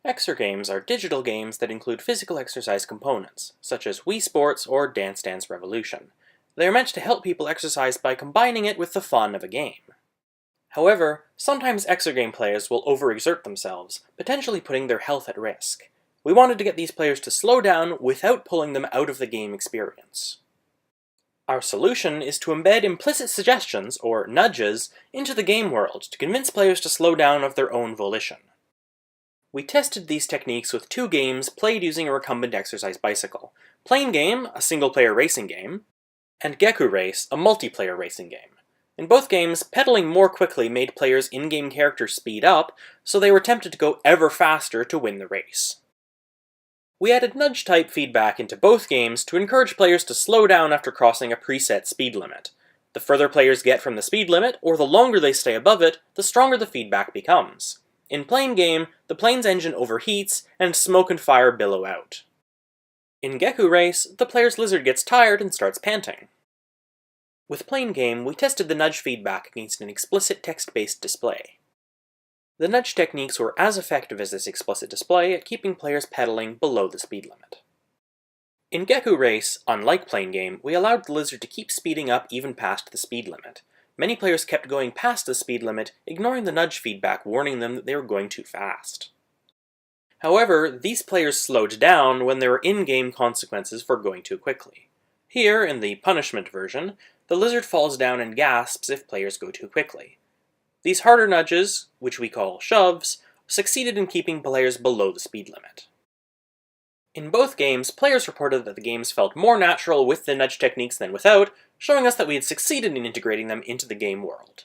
Exergames are digital games that include physical exercise components, such as Wii Sports or Dance Dance Revolution. They are meant to help people exercise by combining it with the fun of a game. However, sometimes exergame players will overexert themselves, potentially putting their health at risk. We wanted to get these players to slow down without pulling them out of the game experience. Our solution is to embed implicit suggestions, or nudges, into the game world to convince players to slow down of their own volition. We tested these techniques with 2 games played using a recumbent exercise bicycle: Plain Game, a single-player racing game, and Geku Race, a multiplayer racing game. In both games, pedaling more quickly made players' in-game characters speed up, so they were tempted to go ever faster to win the race. We added nudge-type feedback into both games to encourage players to slow down after crossing a preset speed limit. The further players get from the speed limit, or the longer they stay above it, the stronger the feedback becomes. In Plain Game, the plane's engine overheats, and smoke and fire billow out. In Geku Race, the player's lizard gets tired and starts panting. With Plain Game, we tested the nudge feedback against an explicit text-based display. The nudge techniques were as effective as this explicit display at keeping players pedaling below the speed limit. In Geku Race, unlike Plain Game, we allowed the lizard to keep speeding up even past the speed limit. Many players kept going past the speed limit, ignoring the nudge feedback warning them that they were going too fast. However, these players slowed down when there were in-game consequences for going too quickly. Here, in the punishment version, the lizard falls down and gasps if players go too quickly. These harder nudges, which we call shoves, succeeded in keeping players below the speed limit. In both games, players reported that the games felt more natural with the nudge techniques than without, showing us that we had succeeded in integrating them into the game world.